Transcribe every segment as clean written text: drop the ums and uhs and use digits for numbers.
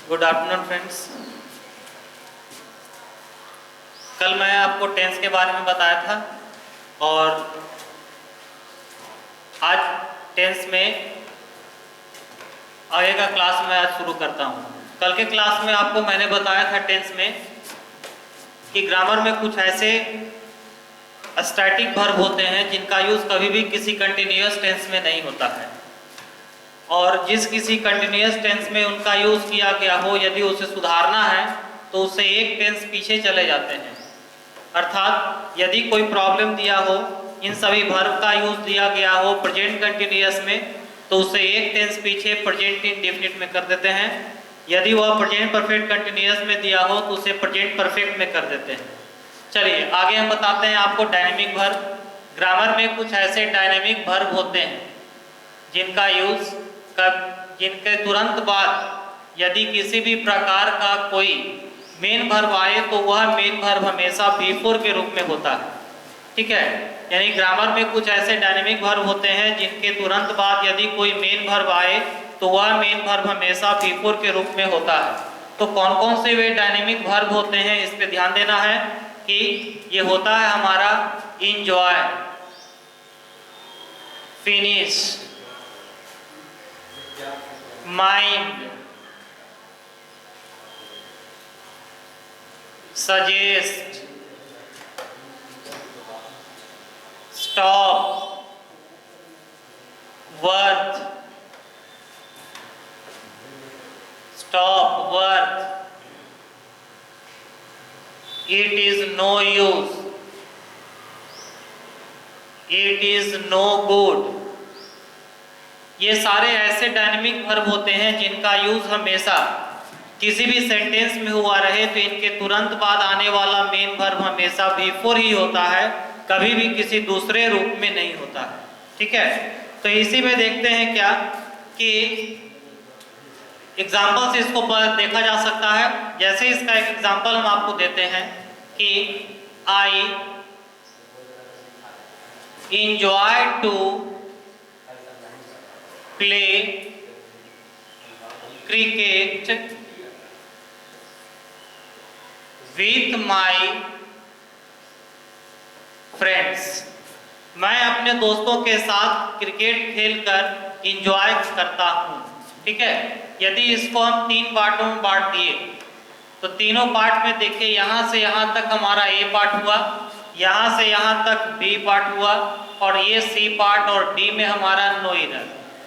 Good afternoon friends. कल मैं आपको टेंस के बारे में बताया था और आज टेंस में आगे का क्लास मैं आज शुरू करता हूँ। कल के क्लास में आपको मैंने बताया था टेंस में कि ग्रामर में कुछ ऐसे स्टैटिक वर्ब होते हैं जिनका यूज़ कभी भी किसी कंटिन्यूअस टेंस में नहीं होता है, और जिस किसी कंटिन्यूअस टेंस में उनका यूज़ किया गया हो यदि उसे सुधारना है तो उससे एक टेंस पीछे चले जाते हैं। अर्थात यदि कोई प्रॉब्लम दिया हो, इन सभी वर्ब का यूज़ दिया गया हो प्रेजेंट कंटिन्यूअस में, तो उसे एक टेंस पीछे प्रेजेंट इंडेफिनिट में कर देते हैं। यदि वह प्रेजेंट परफेक्ट कंटिन्यूअस में दिया हो तो उसे प्रेजेंट परफेक्ट में कर देते हैं। चलिए आगे हम बताते हैं आपको डायनेमिक वर्ब। ग्रामर में कुछ ऐसे डायनेमिक वर्ब होते हैं जिनका यूज़ जिनके तुरंत बाद यदि किसी भी प्रकार का कोई मेन वर्ब आए तो वह मेन वर्ब हमेशा बिफोर के रूप में होता है। ठीक है, यानी ग्रामर में कुछ ऐसे डायनेमिक वर्ब होते हैं जिनके तुरंत बाद यदि कोई मेन वर्ब आए तो वह मेन वर्ब हमेशा बिफोर के रूप में होता है। तो कौन कौन से वे डायनेमिक वर्ब होते हैं इस पे ध्यान देना है कि ये होता है हमारा enjoy, finish, mind, suggest, stop, worth, stop worth, it is no use, it is no good. ये सारे ऐसे डायनेमिक वर्ब होते हैं जिनका यूज हमेशा किसी भी सेंटेंस में हुआ रहे तो इनके तुरंत बाद आने वाला मेन वर्ब हमेशा बिफोर ही होता है, कभी भी किसी दूसरे रूप में नहीं होता है। ठीक है, तो इसी में देखते हैं क्या कि एग्जाम्पल से इसको देखा जा सकता है। जैसे इसका एक एग्जाम्पल हम आपको देते हैं कि I enjoy to play cricket with my friends. मैं अपने दोस्तों के साथ क्रिकेट खेलकर इंजॉय करता हूँ। ठीक है, यदि इसको हम तीन पार्टों में बांट दिए तो तीनों पार्ट में देखिए यहाँ से यहाँ तक हमारा ए पार्ट हुआ, यहाँ से यहाँ तक बी पार्ट हुआ और ये सी पार्ट और डी में हमारा नो इधर।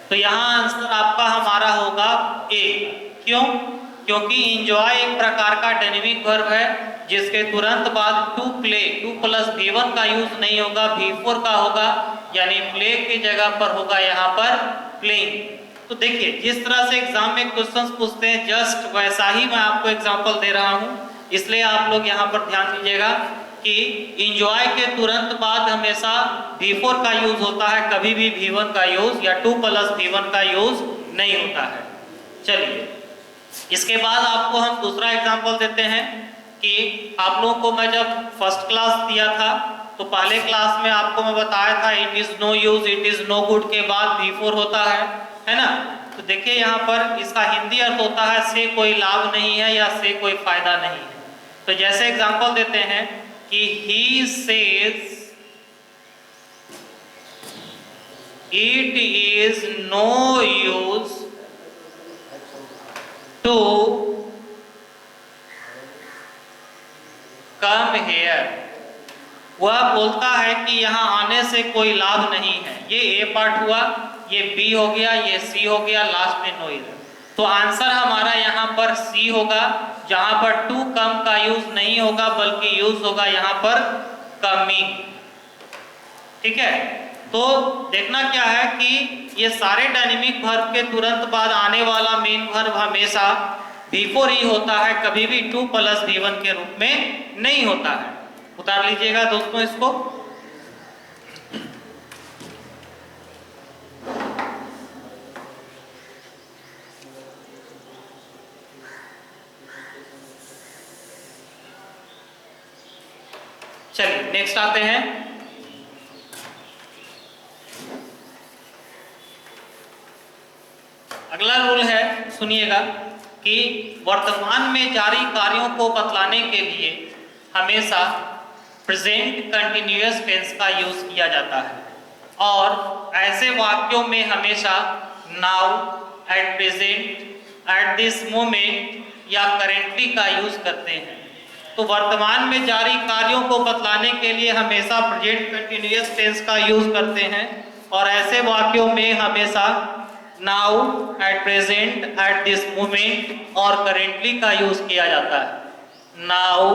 तो यहाँ आंसर आपका हमारा होगा ए। क्यों? क्योंकि इंजॉय एक प्रकार का डायनेमिक वर्ब है जिसके तुरंत बाद to play, two plus V1 का यूज नहीं होगा, V4 का होगा, यानी प्ले की जगह पर होगा यहाँ पर प्लेइंग। तो देखिए जिस तरह से एग्जाम में क्वेश्चंस पूछते हैं जस्ट वैसा ही मैं आपको एग्जांपल दे रहा हूँ, इसलिए आप लोग यहाँ पर ध्यान दीजिएगा कि इंजॉय के तुरंत बाद हमेशा V4 का यूज होता है, कभी भी V1 का यूज या 2 प्लस V1 का यूज नहीं होता है। चलिए इसके बाद आपको हम दूसरा एग्जांपल देते हैं कि आप लोगों को मैं जब फर्स्ट क्लास दिया था तो पहले क्लास में आपको मैं बताया था it is no use, it is no good के बाद V4 होता है ना। तो देखिए यहाँ पर इसका हिंदी अर्थ होता है से कोई लाभ नहीं है या से कोई फायदा नहीं है। तो जैसे एग्जांपल देते हैं कि he says it is no use to come here। वह बोलता है कि यहाँ आने से कोई लाभ नहीं है। ये ए पार्ट हुआ, ये बी हो गया, ये सी हो गया, लास्ट में नो इधर। तो आंसर हमारा यहाँ पर सी होगा, जहां पर टू कम का यूज नहीं होगा बल्कि यूज होगा यहाँ पर कमिंग। ठीक है, तो देखना क्या है कि ये सारे डायनेमिक वर्ब के तुरंत बाद आने वाला मेन वर्ब हमेशा V4 ही होता है, कभी भी 2 प्लस V1 के रूप में नहीं होता है। उतार लीजिएगा दोस्तों इसको। चलिए नेक्स्ट आते हैं। अगला रूल है, सुनिएगा कि वर्तमान में जारी कार्यों को बतलाने के लिए हमेशा प्रेजेंट कंटिन्यूअस टेंस का यूज किया जाता है और ऐसे वाक्यों में हमेशा now, at present, eight this moment या करेंटली का यूज करते हैं। तो वर्तमान में जारी कार्यों को बतलाने के लिए हमेशा प्रेजेंट कंटिन्यूअस टेंस का यूज करते हैं और ऐसे वाक्यों में हमेशा now, at present, eight this moment और करेंटली का यूज किया जाता है। Now,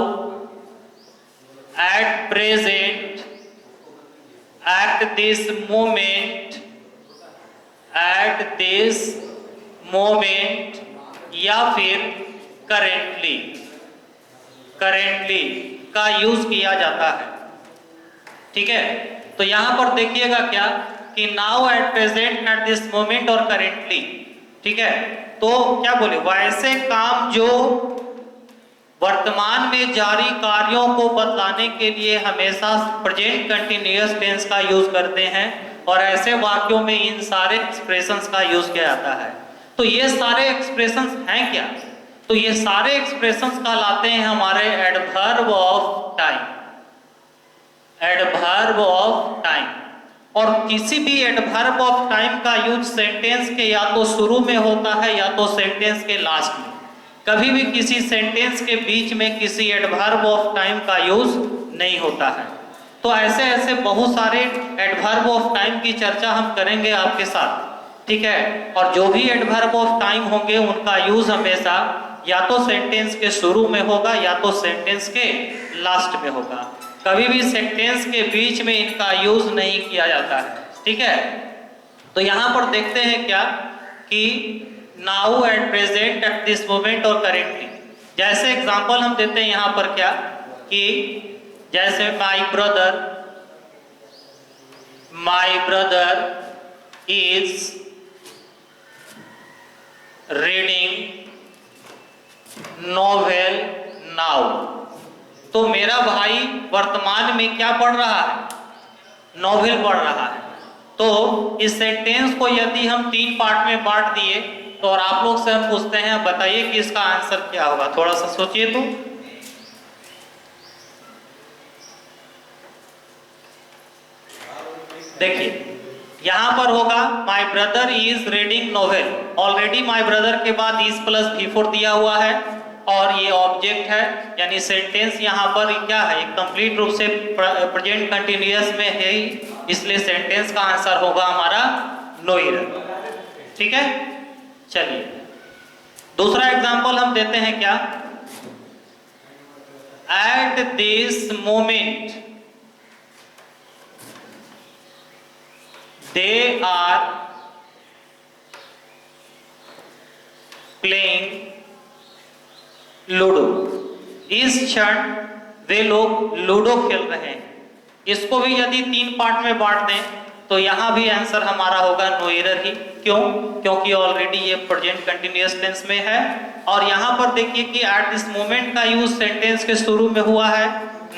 at present, eight this moment, eight this moment या फिर करेंटली का यूज किया जाता है। ठीक है, तो यहां पर देखिएगा क्या कि now, at present, eight this moment और करेंटली। ठीक है, तो क्या बोले, वैसे काम जो वर्तमान में जारी कार्यों को बतलाने के लिए हमेशा प्रेजेंट कंटिन्यूअस टेंस का यूज करते हैं और ऐसे वाक्यों में इन सारे एक्सप्रेशंस का यूज किया जाता है। तो ये सारे एक्सप्रेशंस हैं क्या? तो ये सारे एक्सप्रेशंस कहलाते हैं हमारे adverb of time. Adverb of time, और किसी भी एडवर्ब ऑफ टाइम का यूज सेंटेंस के या तो शुरू में होता है या तो सेंटेंस के लास्ट में। कभी भी किसी सेंटेंस के बीच में किसी एडवर्ब ऑफ टाइम का यूज नहीं होता है। तो ऐसे ऐसे बहुत सारे एडवर्ब ऑफ टाइम की चर्चा हम करेंगे आपके साथ। ठीक है, और जो भी एडवर्ब ऑफ टाइम होंगे उनका यूज हमेशा या तो सेंटेंस के शुरू में होगा या तो सेंटेंस के लास्ट में होगा। कभी भी सेंटेंस के बीच में इनका यूज नहीं किया जाता है। ठीक है, तो यहां पर देखते हैं क्या कि now, at present, eight this moment और करेंटली। जैसे एग्जांपल हम देते हैं यहां पर क्या कि जैसे my brother is reading novel now. तो मेरा भाई वर्तमान में क्या पढ़ रहा है? नोवेल पढ़ रहा है। तो इस सेंटेंस को यदि हम 3 पार्ट में बांट दिए तो और आप लोग से हम पूछते हैं, बताइए कि इसका आंसर क्या होगा। थोड़ा सा सोचिए तो। देखिए यहां पर होगा my brother is reading novel. Already my brother के बाद इज प्लस V4 दिया हुआ है और ये ऑब्जेक्ट है, यानी सेंटेंस यहाँ पर क्या है, कंप्लीट रूप से प्रेजेंट कंटिन्यूअस में है, इसलिए सेंटेंस का आंसर होगा हमारा नो एरर। ठीक है, चलिए दूसरा एग्जांपल हम देते हैं क्या, at this moment they are playing ludo. इस क्षण वे लोग लूडो खेल रहे हैं। इसको भी यदि 3 पार्ट में बांट दें तो यहां भी आंसर हमारा होगा नो एरर ही। क्यों? क्योंकि ऑलरेडी ये प्रेजेंट कंटिन्यूअस टेंस में है और यहां पर देखिए कि एट दिस मोमेंट का यूज सेंटेंस के शुरू में हुआ है,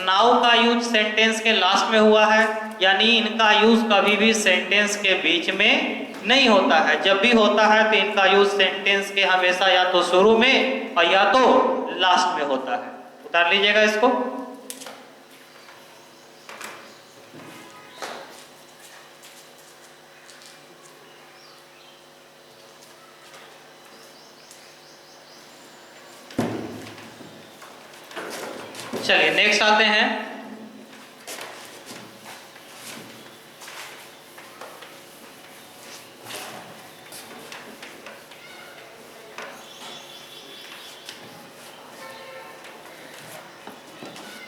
नाउ का यूज सेंटेंस के लास्ट में हुआ है, यानी इनका यूज कभी भी सेंटेंस के बीच में नहीं होता है। जब भी होता है तो इनका यूज सेंटेंस के हमेशा या तो शुरू में और या तो लास्ट में होता है। उतार लीजिएगा इसको। चलिए नेक्स्ट आते हैं।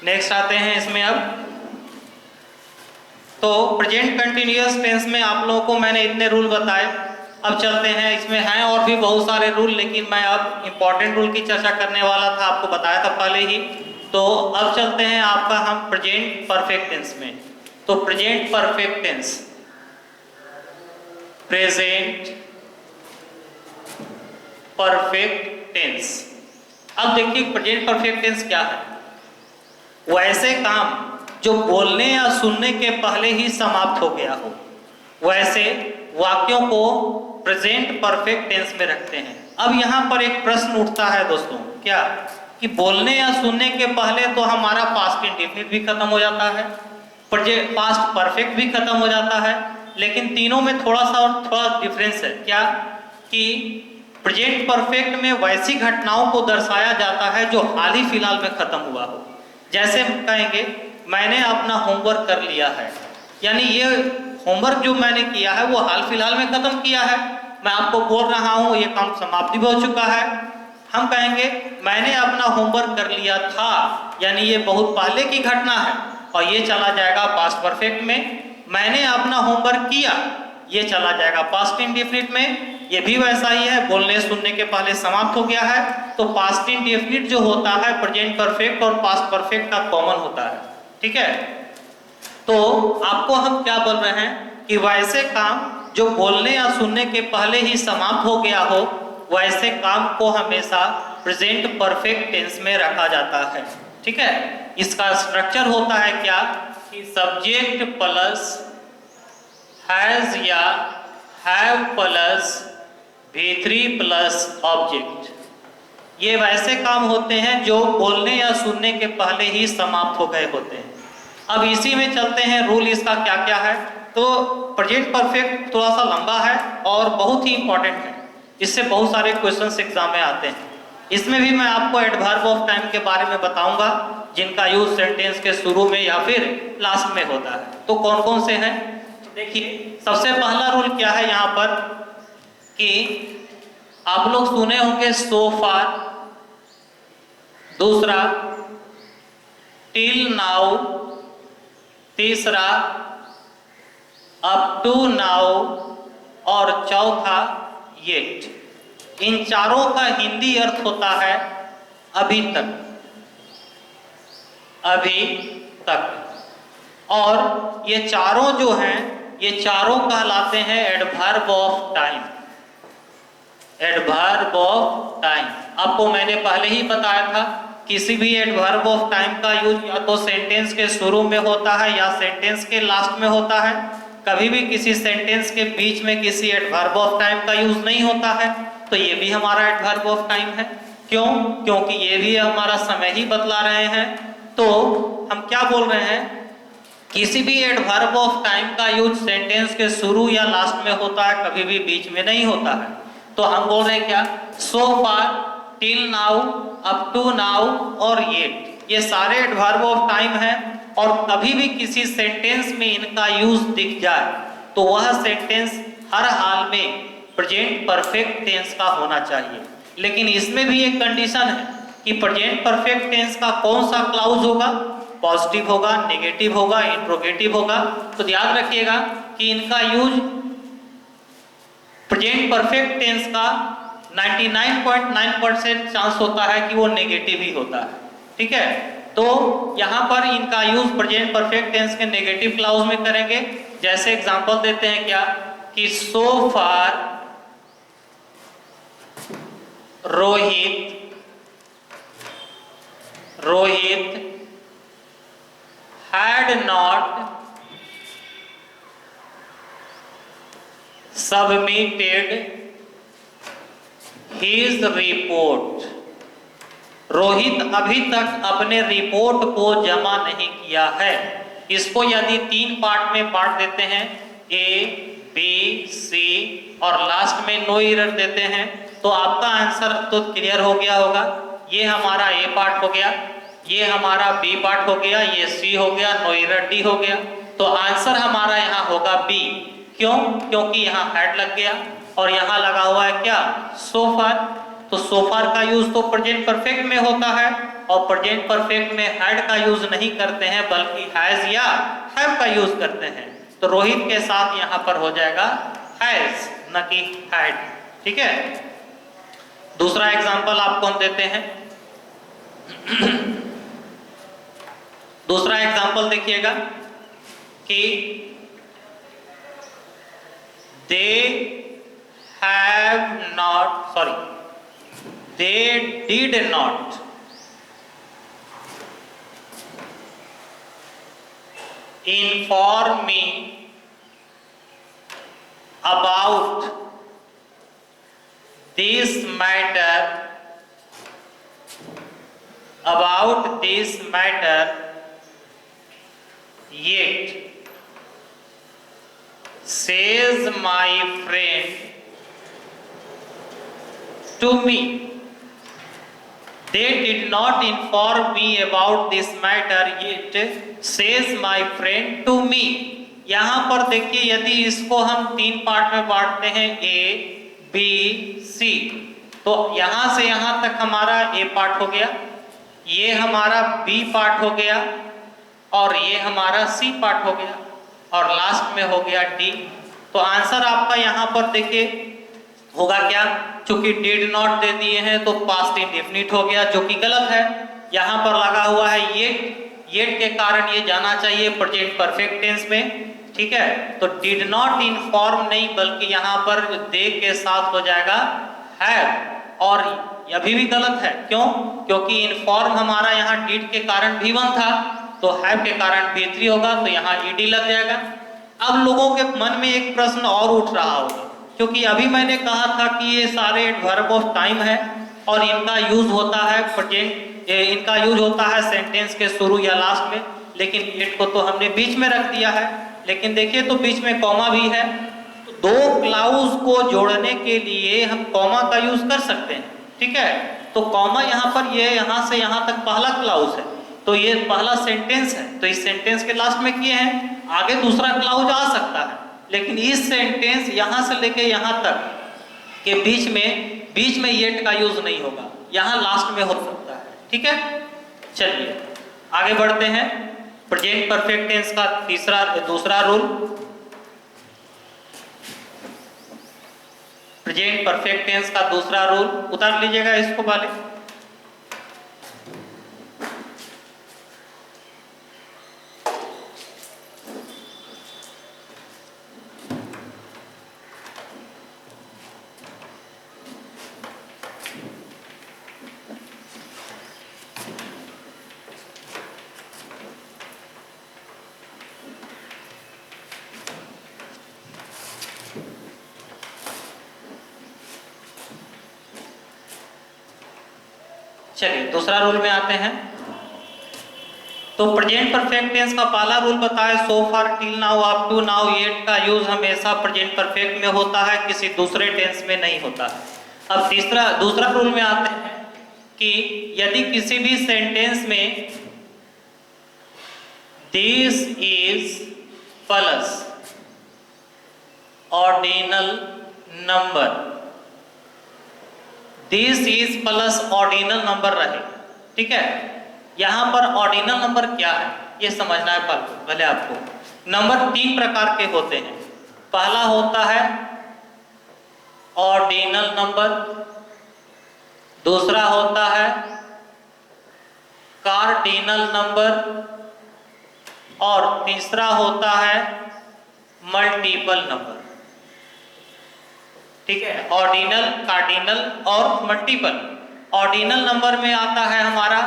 नेक्स्ट आते हैं इसमें अब तो प्रेजेंट कंटिन्यूअस टेंस में आप लोगों को मैंने इतने रूल बताए। अब चलते हैं, इसमें हैं और भी बहुत सारे रूल, लेकिन मैं अब इंपॉर्टेंट रूल की चर्चा करने वाला था, आपको बताया था पहले ही। तो अब चलते हैं आपका हम प्रेजेंट परफेक्ट टेंस में। तो present perfect tense, present perfect tense. अब देखिए प्रेजेंट परफेक्ट टेंस क्या है। वैसे काम जो बोलने या सुनने के पहले ही समाप्त हो गया हो, वैसे वाक्यों को प्रेजेंट परफेक्ट टेंस में रखते हैं। अब यहाँ पर एक प्रश्न उठता है दोस्तों, क्या कि बोलने या सुनने के पहले तो हमारा पास्ट इंडेफिनिट भी खत्म हो जाता है, पास्ट परफेक्ट भी खत्म हो जाता है, लेकिन तीनों में थोड़ा सा और थोड़ा डिफरेंस है। क्या कि प्रेजेंट परफेक्ट में वैसी घटनाओं को दर्शाया जाता है जो हाल ही फिलहाल में खत्म हुआ हो। जैसे हम कहेंगे मैंने अपना होमवर्क कर लिया है, यानी ये होमवर्क जो मैंने किया है वो हाल फिलहाल में खत्म किया है, मैं आपको बोल रहा हूँ ये काम समाप्ति हो चुका है। हम कहेंगे मैंने अपना होमवर्क कर लिया था, यानी ये बहुत पहले की घटना है और ये चला जाएगा पास्ट परफेक्ट में। मैंने अपना होमवर्क किया, ये चला जाएगा पास्ट इंडेफिनिट में। ये भी वैसा ही है, बोलने सुनने के पहले समाप्त हो गया है, तो पास्ट इंडेफिनिट जो होता है प्रेजेंट परफेक्ट और पास्ट परफेक्ट का कॉमन होता है। ठीक है, तो आपको हम क्या बोल रहे हैं कि वैसे काम जो बोलने या सुनने के पहले ही समाप्त हो गया हो, वैसे काम को हमेशा प्रेजेंट परफेक्ट टेंस में रखा जाता है। ठीक है, इसका स्ट्रक्चर होता है क्या कि सब्जेक्ट प्लस हैज या have plus V3 plus object. ये वैसे काम होते हैं जो बोलने या सुनने के पहले ही समाप्त हो गए होते हैं। अब इसी में चलते हैं, रूल इसका क्या क्या है। तो प्रेजेंट परफेक्ट थोड़ा सा लंबा है और बहुत ही इंपॉर्टेंट है, इससे बहुत सारे क्वेश्चंस एग्जाम में आते हैं। इसमें भी मैं आपको एडवर्ब ऑफ टाइम के बारे में बताऊंगा, जिनका यूज सेंटेंस के शुरू में या फिर लास्ट में होता है। तो कौन कौन से हैं, तो देखिए सबसे पहला रूल क्या है यहाँ पर कि आप लोग सुने होंगे सो फार, दूसरा टिल नाउ, तीसरा अप टू नाउ और चौथा येट। इन चारों का हिंदी अर्थ होता है अभी तक, अभी तक। और ये चारों जो हैं ये चारों कहलाते हैं adverb of time. Adverb of time आपको मैंने पहले ही बताया था, किसी भी एडवर्ब ऑफ टाइम का यूज या तो सेंटेंस के शुरू में होता है या सेंटेंस के लास्ट में होता है। कभी भी किसी सेंटेंस के बीच में किसी एडवर्ब ऑफ टाइम का यूज नहीं होता है, तो ये भी हमारा एडवर्ब ऑफ टाइम है। क्यों? क्योंकि ये भी हमारा समय ही बतला रहे हैं। तो हम क्या बोल रहे हैं, किसी भी एडवर्ब ऑफ टाइम का यूज सेंटेंस के शुरू या लास्ट में होता है, कभी भी बीच में नहीं होता है। तो हम बोल रहे हैं क्या, so far, till now, up to now और येट, ये सारे एडवर्ब ऑफ टाइम हैं और कभी भी किसी सेंटेंस में इनका यूज दिख जाए तो वह सेंटेंस हर हाल में प्रेजेंट परफेक्ट टेंस का होना चाहिए। लेकिन इसमें भी एक कंडीशन है कि प्रेजेंट परफेक्ट टेंस का कौन सा क्लाउज होगा, पॉजिटिव होगा, नेगेटिव होगा, इंट्रोगेटिव होगा। तो याद रखिएगा कि इनका यूज प्रेजेंट परफेक्ट टेंस का 99.9% चांस होता है कि वो नेगेटिव ही होता है। ठीक है, तो यहाँ पर इनका यूज प्रेजेंट परफेक्ट टेंस के नेगेटिव क्लाउज में करेंगे। जैसे एग्जांपल देते हैं क्या कि so far Rohit had not submitted his report. Rohit अभी तक अपने रिपोर्ट को जमा नहीं किया है। इसको यदि 3 पार्ट में बांट देते हैं, ए, बी, सी और लास्ट में नो एरर देते हैं, तो आपका आंसर अब तो क्लियर हो गया होगा। ये हमारा ए पार्ट हो गया, ये हमारा बी पार्ट हो गया, ये सी हो गया, नो एरर डी हो गया। तो आंसर हमारा यहाँ होगा बी। क्यों? क्योंकि यहाँ हैड लग गया और यहाँ लगा हुआ है क्या, सो फार। तो सो फार का यूज तो प्रेजेंट परफेक्ट में होता है और प्रेजेंट परफेक्ट में हैड का यूज नहीं करते हैं, बल्कि हैज या हैव का यूज करते हैं। तो रोहित के साथ यहाँ पर हो जाएगा हैज, न कि हैड। ठीक है, दूसरा एग्जांपल आपको हम देते हैं। दूसरा एग्जांपल देखिएगा कि they did not inform me about this matter, about this matter, yet says my friend to me. They did not inform me about this matter, yet says my friend to me. यहाँ पर देखिए, यदि इसको हम 3 part में बांटते हैं, A, B, C, तो यहाँ से यहाँ तक हमारा A पार्ट हो गया, ये हमारा B पार्ट हो गया, और ये हमारा C पार्ट हो गया, और लास्ट में हो गया D। तो आंसर आपका यहाँ पर देखिए होगा क्या, चूंकि डिड नॉट दे दिए हैं तो पास्ट इंडेफिनिट हो गया, जो कि गलत है। यहाँ पर लगा हुआ है येट के कारण ये जाना चाहिए प्रेजेंट परफेक्ट टेंस में, ठीक है। तो डिड नॉट इन्फॉर्म नहीं, बल्कि यहाँ पर दे के साथ हो जाएगा हैव, और अभी भी गलत है। क्यों? क्योंकि इन्फॉर्म हमारा यहाँ डिड के कारण V1 था, तो हैव के कारण V3 होगा, तो यहाँ ed लग जाएगा। अब लोगों के मन में एक प्रश्न और उठ रहा होगा, क्योंकि अभी मैंने कहा था कि ये सारे वर्ब ऑफ टाइम है और इनका यूज होता है प्रेजेंट, इनका यूज होता है सेंटेंस के शुरू या लास्ट में, लेकिन इट को तो हमने बीच में रख दिया है। लेकिन देखिए तो बीच में कॉमा भी है, तो 2 क्लाउज को जोड़ने के लिए हम कॉमा का यूज कर सकते हैं, ठीक है। तो कॉमा यहाँ पर ये यहाँ से यहाँ तक पहला क्लाउज है, तो ये पहला सेंटेंस है, तो इस सेंटेंस के लास्ट में किए हैं, आगे दूसरा क्लाउज आ सकता है, लेकिन इस सेंटेंस यहाँ से लेके यहाँ तक के बीच में येट का यूज नहीं होगा, यहाँ लास्ट में हो सकता है, ठीक है। चलिए आगे बढ़ते हैं। प्रेजेंट परफेक्ट टेंस का दूसरा रूल, प्रेजेंट परफेक्ट टेंस का दूसरा रूल उतार लीजिएगा इसको वाले। चलिए दूसरा रूल में आते हैं। तो प्रेजेंट परफेक्ट टेंस का पहला रूल बताया, so far, till now, up to now, yet का यूज हमेशा प्रेजेंट परफेक्ट में होता है, किसी दूसरे टेंस में नहीं होता है। अब दूसरा रूल में आते हैं कि यदि किसी भी सेंटेंस में this is plus ordinal number, this is plus ordinal number रहे, ठीक है। यहां पर ऑर्डिनल नंबर क्या है ये समझना है पहले आपको। नंबर 3 प्रकार के होते हैं। पहला होता है ऑर्डिनल नंबर, दूसरा होता है कार्डिनल नंबर, और तीसरा होता है मल्टीपल नंबर, ठीक है। ऑर्डिनल, कार्डिनल और मल्टीपल। ऑर्डिनल नंबर में आता है हमारा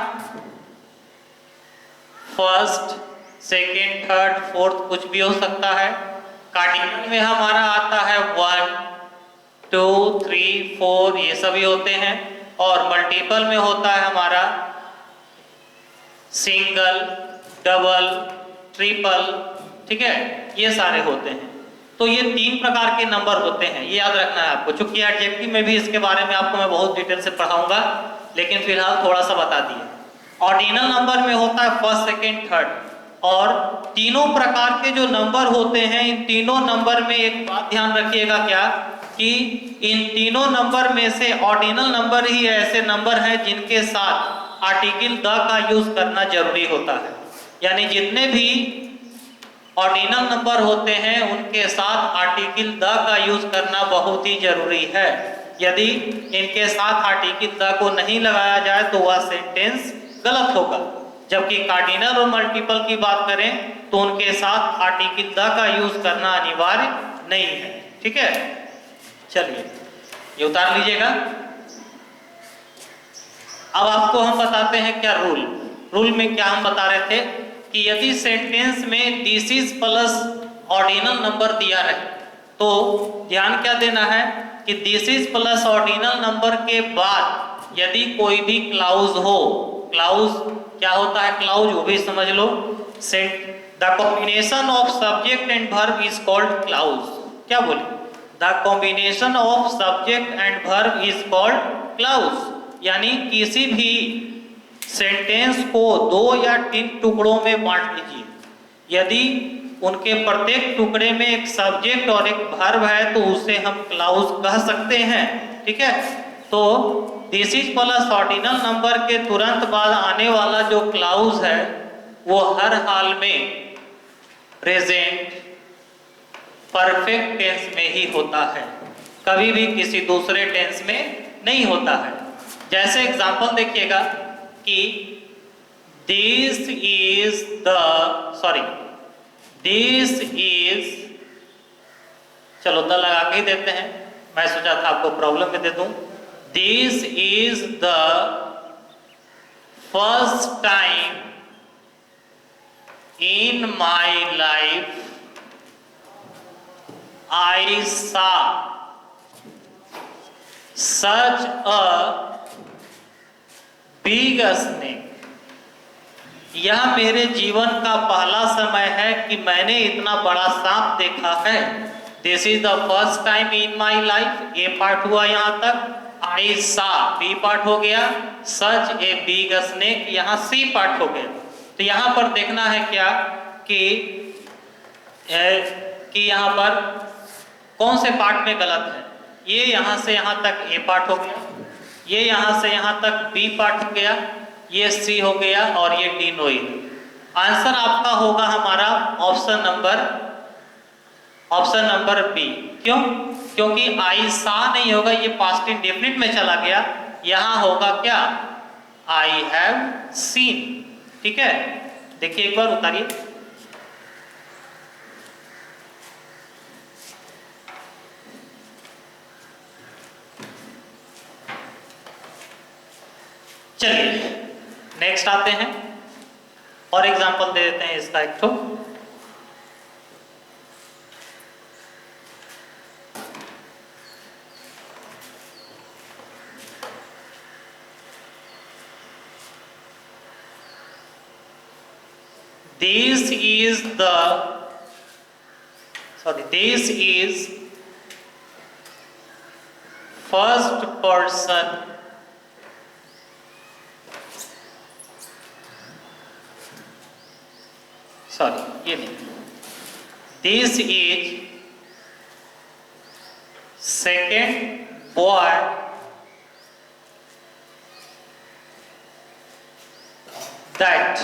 फर्स्ट, सेकेंड, थर्ड, फोर्थ, कुछ भी हो सकता है। कार्डिनल में हमारा आता है 1, 2, 3, 4, ये सभी होते हैं। और मल्टीपल में होता है हमारा सिंगल, डबल, ट्रिपल, ठीक है, ये सारे होते हैं। तो ये 3 प्रकार के नंबर होते हैं, ये याद रखना है आपको। चूंकि एडजेक्टिव में भी इसके बारे में आपको मैं बहुत डिटेल से पढ़ाऊंगा, लेकिन फिलहाल थोड़ा सा बता दिए। ऑर्डिनल नंबर में होता है फर्स्ट, सेकेंड, थर्ड, और तीनों प्रकार के जो नंबर होते हैं, इन तीनों नंबर में एक बात ध्यान रखिएगा क्या, कि इन तीनों नंबर में से ऑर्डिनल नंबर ही ऐसे नंबर हैं जिनके साथ आर्टिकल द का यूज करना जरूरी होता है। यानी जितने भी ऑर्डिनल नंबर होते हैं उनके साथ आर्टिकल द का यूज करना बहुत ही जरूरी है। यदि इनके साथ आर्टिकल द को नहीं लगाया जाए तो वह सेंटेंस गलत होगा। जबकि कार्डिनल और मल्टीपल की बात करें तो उनके साथ आर्टिकल द का यूज करना अनिवार्य नहीं है, ठीक है। चलिए ये उतार लीजिएगा। अब आपको हम बताते हैं क्या रूल में क्या हम बता रहे थे कि यदि सेंटेंस में this is plus ordinal number दिया रहे तो ध्यान क्या देना है कि this is plus ordinal number के बाद यदि कोई भी क्लाउज हो, क्लाउज क्या होता है, क्लाउज वो भी समझ लो, set the combination of subject and verb is called clause. क्या बोले, the combination of subject and verb is called clause. यानी किसी भी सेंटेंस को 2 या 3 टुकड़ों में बांट लीजिए, यदि उनके प्रत्येक टुकड़े में एक सब्जेक्ट और एक वर्ब है तो उसे हम क्लाउज कह सकते हैं। ठीक है, तो this is plus ordinal number के तुरंत बाद आने वाला जो क्लाउज है वो हर हाल में प्रेजेंट परफेक्ट टेंस में ही होता है, कभी भी किसी दूसरे टेंस में नहीं होता है। जैसे एग्जांपल देखिएगा कि दिस इज चलो द लगा के ही देते हैं, मैं सोचा था आपको प्रॉब्लम में दे दूं। This is the first time in my life I saw such a big snake। यह मेरे जीवन का पहला समय है कि मैंने इतना बड़ा सांप देखा है। This is the first time in my life, A part हुआ यहाँ तक, I saw B पार्ट हो गया, such a big snake यहाँ C पार्ट हो गया। तो यहाँ पर देखना है क्या कि यहाँ पर कौन से पार्ट में गलत है। ये यहाँ से यहाँ तक A पार्ट हो गया, ये यहाँ से यहाँ तक B पार्ट हो गया, ये C हो गया और ये D नोइल। आंसर आपका होगा हमारा ऑप्शन नंबर B। क्यों? क्योंकि I saw नहीं होगा, ये पास्ट इंडेफिनिट में चला गया। यहाँ होगा क्या, I have seen। ठीक है, देखिए एक बार उतारिए। चलिए नेक्स्ट आते हैं और एग्जांपल दे देते हैं इसका एक तो। This is first person ये नहीं, this is second boy that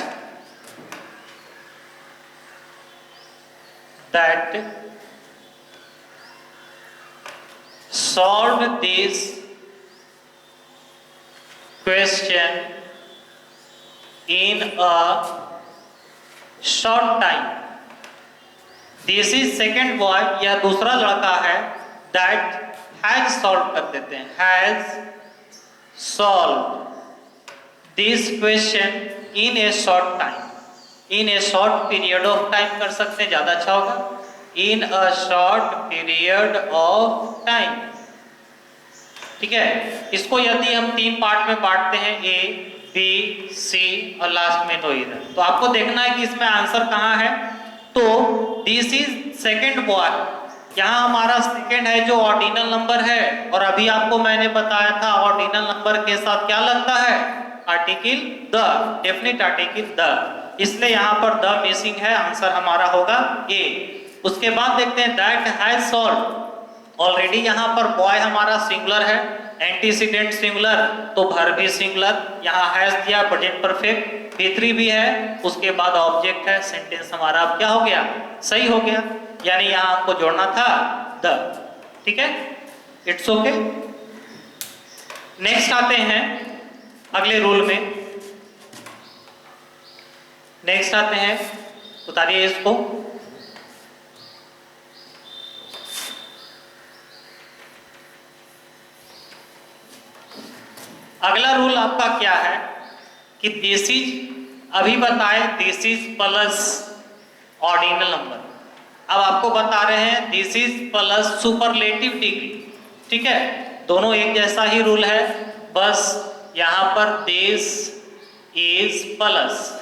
solved this question in a short time। This is second boy, यह दूसरा लड़का है, दैट हैज सॉल्व कर देते हैं, has solve this question in a short time. In a short period of time कर सकते हैं, ज्यादा अच्छा होगा, in a short period of time. ठीक है, इसको यदि हम 3 पार्ट में बांटते हैं, ए बी सी और लास्ट में नोइल, तो आपको देखना है कि इसमें आंसर कहाँ है। तो दिस इज सेकेंड बॉय, यहाँ हमारा सेकेंड है जो ऑर्डिनल नंबर है, और अभी आपको मैंने बताया था ऑर्डिनल नंबर के साथ क्या लगता है, article the, definite article the, इसलिए यहाँ पर द मिसिंग है, आंसर हमारा होगा ए। उसके बाद देखते हैं दैट हैज सॉल्व। ऑलरेडी यहाँ पर बॉय हमारा सिंगुलर है, एंटीसीडेंट सिंगुलर तो वर्ब भी सिंगुलर, यहाँ हैज दिया प्रेजेंट परफेक्ट, B3 भी है, उसके बाद ऑब्जेक्ट है, सेंटेंस हमारा अब क्या हो गया, सही हो गया। यानी यहाँ आपको जोड़ना था द। ठीक है, इट्स ओके। नेक्स्ट आते हैं अगले रूल में। नेक्स्ट आते हैं, उतारिए इसको। अगला रूल आपका क्या है कि दिस इज, अभी बताए this is plus ordinal number, अब आपको बता रहे हैं this is plus superlative degree. ठीक है, दोनों एक जैसा ही रूल है, बस यहाँ पर दिस इज प्लस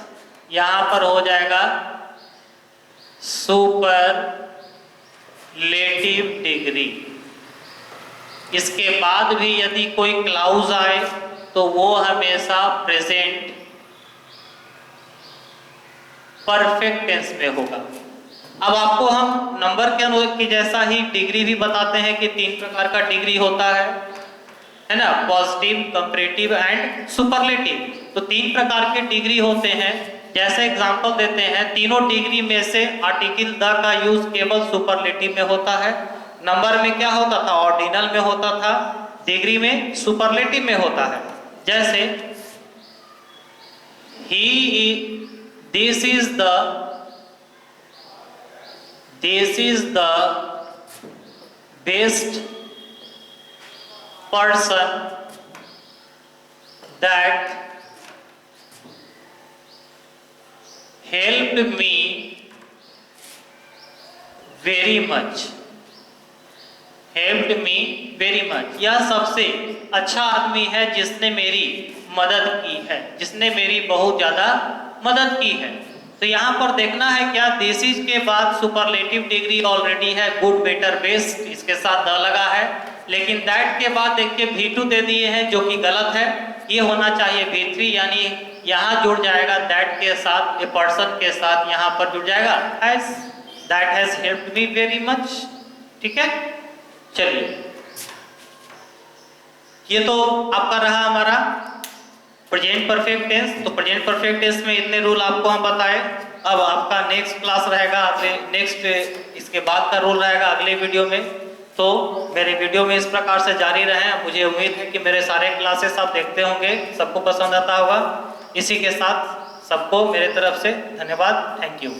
यहाँ पर हो जाएगा सुपरलेटिव डिग्री। इसके बाद भी यदि कोई क्लाउज आए तो वो हमेशा प्रेजेंट परफेक्ट टेंस में होगा। अब आपको हम नंबर के जैसा ही डिग्री भी बताते हैं कि 3 प्रकार का डिग्री होता है ना, पॉजिटिव, कंपैरेटिव एंड सुपरलेटिव। तो 3 प्रकार के डिग्री होते हैं। जैसे एग्जांपल देते हैं, तीनों डिग्री में से आर्टिकल द का यूज केवल सुपरलेटिव में होता है। नंबर में क्या होता था? ऑर्डिनल में होता था। डिग्री में सुपरलेटिव में होता है। जैसे this is the best person that helped me very much। helped me very much, यह सबसे अच्छा आदमी है जिसने मेरी मदद की है, जिसने मेरी बहुत ज्यादा मदद की है। तो यहाँ पर देखना है क्या, दिस इज के बाद सुपरलेटिव डिग्री ऑलरेडी है, गुड, बेटर, बेस्ट, इसके साथ द लगा है। लेकिन दैट के बाद देखिए V2 दे दिए हैं, जो कि गलत है। ये होना चाहिए V3, यानी यहाँ जुड़ जाएगा दैट के साथ, ए पर्सन के साथ यहाँ पर जुड़ जाएगा has, that has helped me very much. ठीक है, चलिए, ये तो आपका रहा हमारा प्रेजेंट परफेक्ट टेंस। तो प्रेजेंट परफेक्ट टेंस में इतने रूल आपको हम बताए। अब आपका नेक्स्ट क्लास रहेगा, नेक्स्ट इसके बाद का रूल रहेगा अगले वीडियो में। तो मेरे वीडियो में इस प्रकार से जारी रहें। मुझे उम्मीद है कि मेरे सारे क्लासेस आप देखते होंगे, सबको पसंद आता होगा। इसी के साथ सबको मेरे तरफ से धन्यवाद, थैंक यू।